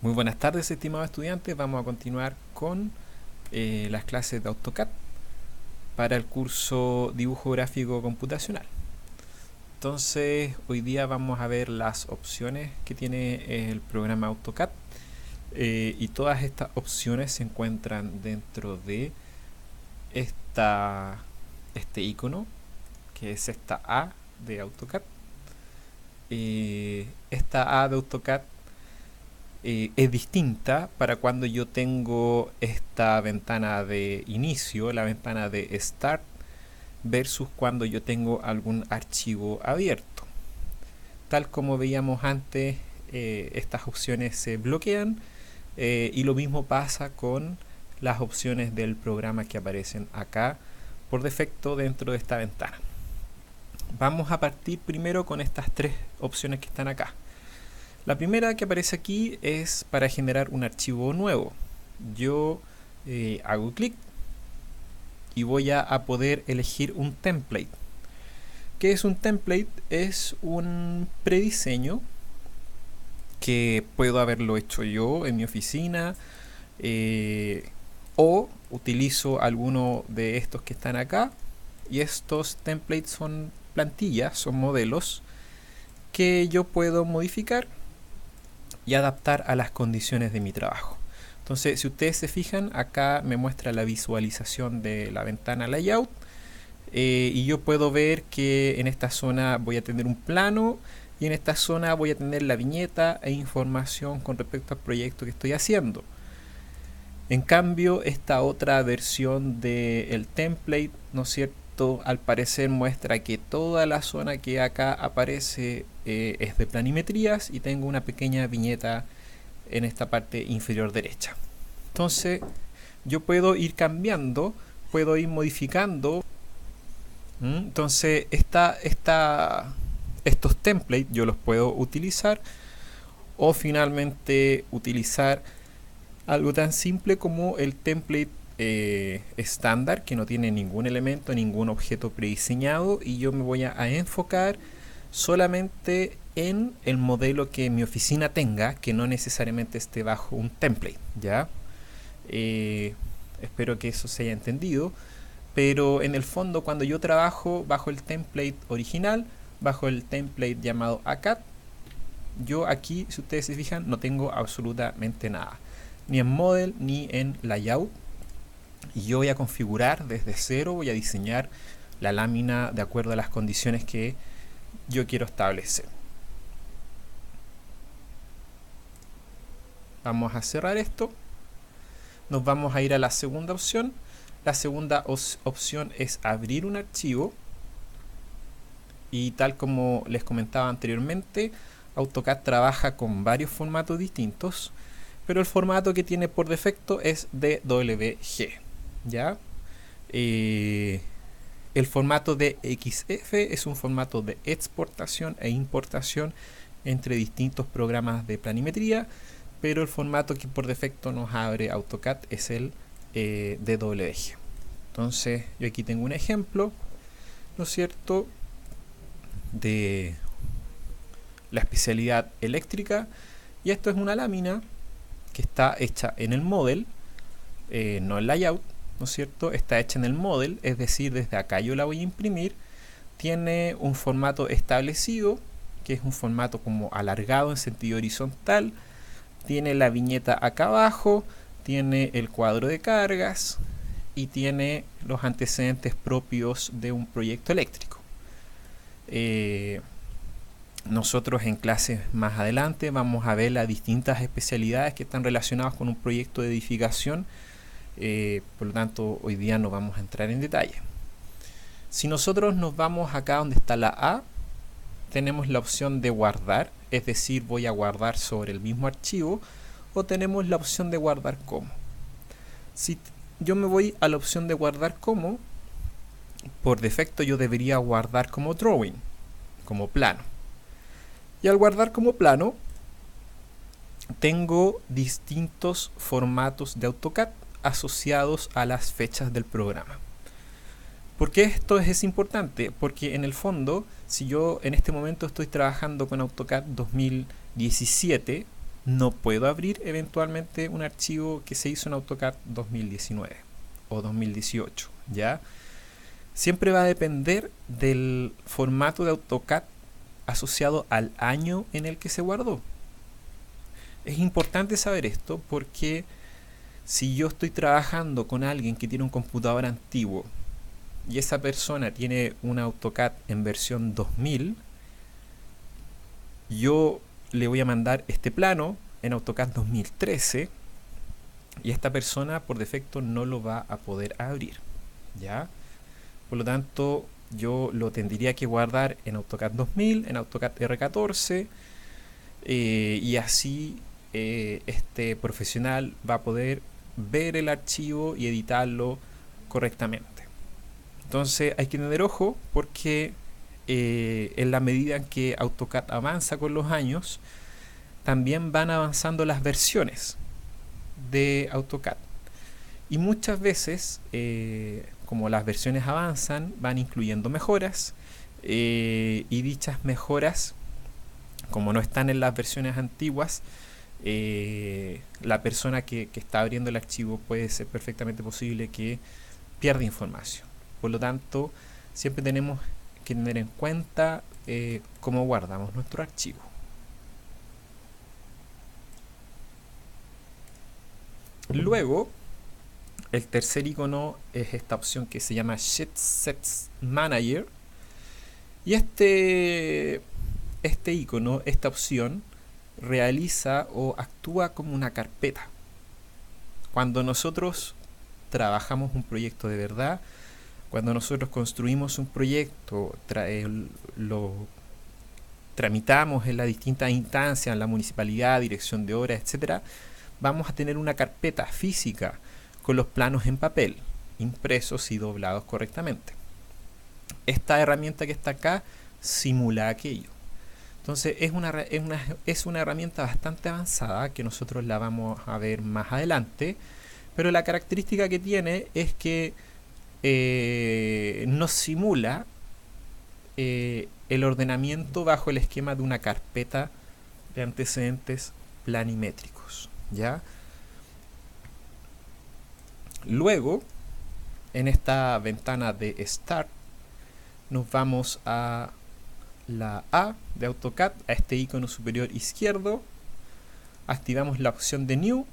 Muy buenas tardes, estimados estudiantes. Vamos a continuar con las clases de AutoCAD para el curso Dibujo Gráfico Computacional. Entonces, hoy día vamos a ver las opciones que tiene el programa AutoCAD y todas estas opciones se encuentran dentro de este icono, que es esta A de AutoCAD. Esta A de AutoCAD es distinta para cuando yo tengo esta ventana de inicio, la ventana de Start, versus cuando yo tengo algún archivo abierto. Tal como veíamos antes, estas opciones se bloquean y lo mismo pasa con las opciones del programa que aparecen acá por defecto dentro de esta ventana. Vamos a partir primero con estas tres opciones que están acá. La primera que aparece aquí es para generar un archivo nuevo. Yo hago clic y voy a poder elegir un template. ¿Qué es un template? Es un prediseño que puedo haberlo hecho yo en mi oficina o utilizo alguno de estos que están acá, y estos templates son plantillas, son modelos que yo puedo modificar y adaptar a las condiciones de mi trabajo. Entonces, si ustedes se fijan, acá me muestra la visualización de la ventana layout y yo puedo ver que en esta zona voy a tener un plano y en esta zona voy a tener la viñeta e información con respecto al proyecto que estoy haciendo. En cambio, esta otra versión del template, ¿no es cierto?, al parecer muestra que toda la zona que acá aparece es de planimetrías y tengo una pequeña viñeta en esta parte inferior derecha. Entonces yo puedo ir cambiando, puedo ir modificando. Entonces estos templates yo los puedo utilizar, o finalmente utilizar algo tan simple como el template estándar, que no tiene ningún elemento, ningún objeto prediseñado, y yo me voy a enfocar solamente en el modelo que mi oficina tenga, que no necesariamente esté bajo un template, ¿ya? Espero que eso se haya entendido, pero en el fondo cuando yo trabajo bajo el template original, bajo el template llamado ACAD, yo aquí, si ustedes se fijan, no tengo absolutamente nada, ni en model ni en layout. Y yo voy a configurar desde cero, voy a diseñar la lámina de acuerdo a las condiciones que yo quiero establecer. Vamos a cerrar esto. Nos vamos a ir a la segunda opción. La segunda opción es abrir un archivo. Y tal como les comentaba anteriormente, AutoCAD trabaja con varios formatos distintos, pero el formato que tiene por defecto es DWG, ¿ya? El formato de XF es un formato de exportación e importación entre distintos programas de planimetría, pero el formato que por defecto nos abre AutoCAD es el DWG. Entonces yo aquí tengo un ejemplo, ¿no es cierto?, de la especialidad eléctrica, y esto es una lámina que está hecha en el model, no en layout, ¿no es cierto? Está hecha en el model, es decir, desde acá yo la voy a imprimir. Tiene un formato establecido, que es un formato como alargado en sentido horizontal. Tiene la viñeta acá abajo, tiene el cuadro de cargas y tiene los antecedentes propios de un proyecto eléctrico. Nosotros en clases más adelante vamos a ver las distintas especialidades que están relacionadas con un proyecto de edificación. Por lo tanto, hoy día no vamos a entrar en detalle. Si nosotros nos vamos acá donde está la A, tenemos la opción de guardar, es decir, voy a guardar sobre el mismo archivo, o tenemos la opción de guardar como. Si yo me voy a la opción de guardar como, por defecto yo debería guardar como drawing, como plano. Y al guardar como plano, tengo distintos formatos de AutoCAD asociados a las fechas del programa. ¿Por qué esto es importante? Porque en el fondo, si yo en este momento estoy trabajando con AutoCAD 2017, no puedo abrir eventualmente un archivo que se hizo en AutoCAD 2019 o 2018, ¿ya? Siempre va a depender del formato de AutoCAD asociado al año en el que se guardó. Es importante saber esto porque si yo estoy trabajando con alguien que tiene un computador antiguo y esa persona tiene un AutoCAD en versión 2000, yo le voy a mandar este plano en AutoCAD 2013 y esta persona por defecto no lo va a poder abrir, ¿ya? Por lo tanto, yo lo tendría que guardar en AutoCAD 2000, en AutoCAD R14, y así este profesional va a poder ver el archivo y editarlo correctamente. Entonces hay que tener ojo porque en la medida en que AutoCAD avanza con los años, también van avanzando las versiones de AutoCAD. Y muchas veces, como las versiones avanzan, van incluyendo mejoras, y dichas mejoras, como no están en las versiones antiguas, la persona que está abriendo el archivo puede ser perfectamente posible que pierda información. Por lo tanto, siempre tenemos que tener en cuenta cómo guardamos nuestro archivo. Luego, el tercer icono es esta opción que se llama Sheet Sets Manager. Y este icono, esta opción, realiza o actúa como una carpeta. Cuando nosotros trabajamos un proyecto de verdad, cuando nosotros construimos un proyecto, lo tramitamos en las distintas instancias, en la municipalidad, dirección de obras, etcétera, vamos a tener una carpeta física con los planos en papel, impresos y doblados correctamente. Esta herramienta que está acá simula aquello. Entonces es una herramienta bastante avanzada que nosotros la vamos a ver más adelante, pero la característica que tiene es que nos simula el ordenamiento bajo el esquema de una carpeta de antecedentes planimétricos, ¿ya? Luego, en esta ventana de Start, nos vamos a la A de AutoCAD, a este icono superior izquierdo, activamos la opción de New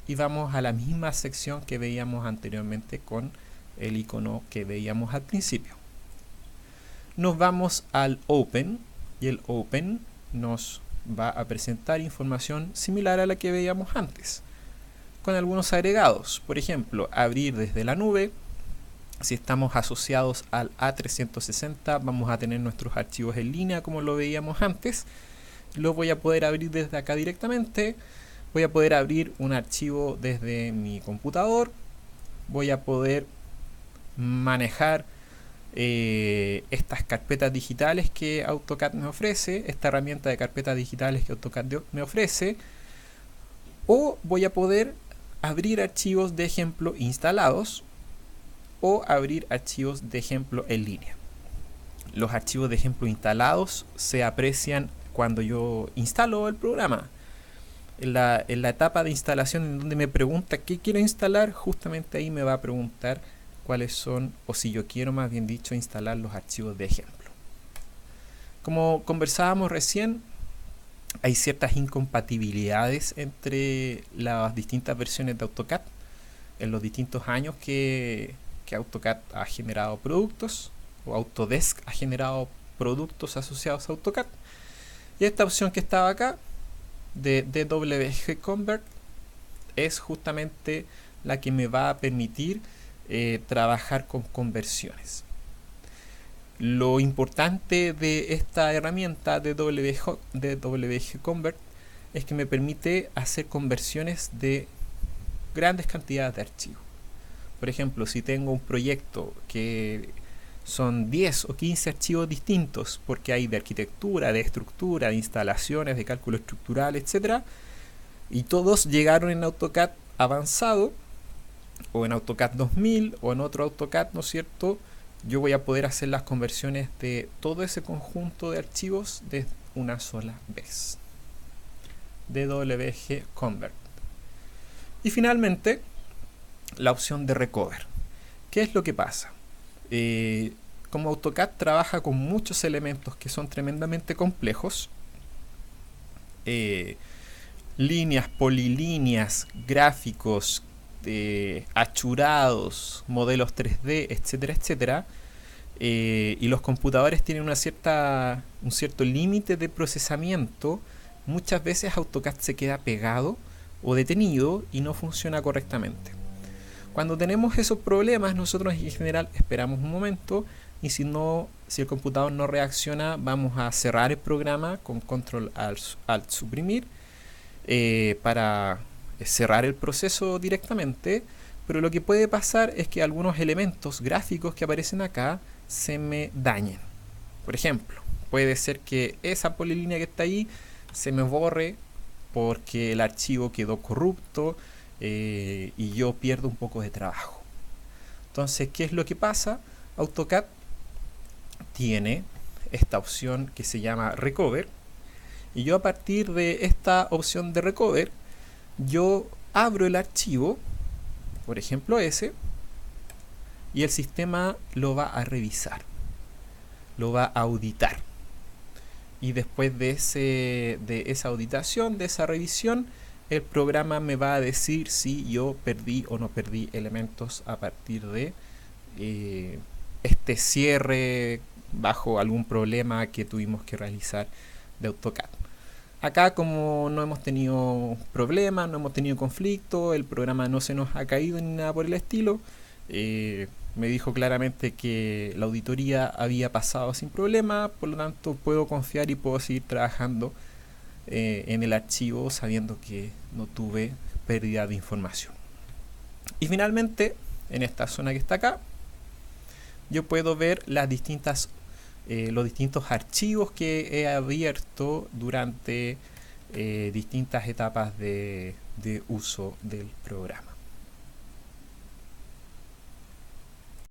y vamos a la misma sección que veíamos anteriormente con el icono que veíamos al principio. Nos vamos al Open y el Open nos va a presentar información similar a la que veíamos antes, con algunos agregados. Por ejemplo, abrir desde la nube. Si estamos asociados al A360, vamos a tener nuestros archivos en línea como lo veíamos antes. Los voy a poder abrir desde acá directamente. Voy a poder abrir un archivo desde mi computador. Voy a poder manejar estas carpetas digitales que AutoCAD me ofrece, esta herramienta de carpetas digitales que AutoCAD me ofrece, o voy a poder abrir archivos de ejemplo instalados o abrir archivos de ejemplo en línea. Los archivos de ejemplo instalados se aprecian cuando yo instalo el programa. En la etapa de instalación en donde me pregunta qué quiero instalar, justamente ahí me va a preguntar cuáles son, o si yo quiero más bien dicho, instalar los archivos de ejemplo. Como conversábamos recién, hay ciertas incompatibilidades entre las distintas versiones de AutoCAD en los distintos años que AutoCAD ha generado productos, o Autodesk ha generado productos asociados a AutoCAD. Y esta opción que estaba acá de DWG Convert es justamente la que me va a permitir trabajar con conversiones. Lo importante de esta herramienta de DWG Convert es que me permite hacer conversiones de grandes cantidades de archivos. Por ejemplo, si tengo un proyecto que son 10 o 15 archivos distintos, porque hay de arquitectura, de estructura, de instalaciones, de cálculo estructural, etc., y todos llegaron en AutoCAD avanzado, o en AutoCAD 2000, o en otro AutoCAD, ¿no es cierto?, yo voy a poder hacer las conversiones de todo ese conjunto de archivos de una sola vez. DWG Convert. Y finalmente, la opción de Recover. ¿Qué es lo que pasa? Como AutoCAD trabaja con muchos elementos que son tremendamente complejos, líneas, polilíneas, gráficos, achurados, modelos 3D, etcétera, etcétera, y los computadores tienen un cierto límite de procesamiento, muchas veces AutoCAD se queda pegado o detenido y no funciona correctamente. Cuando tenemos esos problemas, nosotros en general esperamos un momento, y si el computador no reacciona, vamos a cerrar el programa con Control Alt suprimir para cerrar el proceso directamente. Pero lo que puede pasar es que algunos elementos gráficos que aparecen acá se me dañen. Por ejemplo, puede ser que esa polilínea que está ahí se me borre porque el archivo quedó corrupto, y yo pierdo un poco de trabajo. Entonces, ¿qué es lo que pasa? AutoCAD tiene esta opción que se llama Recover, y yo a partir de esta opción de Recover, yo abro el archivo, por ejemplo ese, y el sistema lo va a revisar, lo va a auditar, y después de esa auditación, de esa revisión, el programa me va a decir si yo perdí o no perdí elementos a partir de este cierre bajo algún problema que tuvimos que realizar de AutoCAD. Acá, como no hemos tenido problemas, no hemos tenido conflicto, el programa no se nos ha caído ni nada por el estilo, me dijo claramente que la auditoría había pasado sin problema, por lo tanto puedo confiar y puedo seguir trabajando en el archivo sabiendo que no tuve pérdida de información. Y finalmente, en esta zona que está acá, yo puedo ver los distintos archivos que he abierto durante distintas etapas de uso del programa.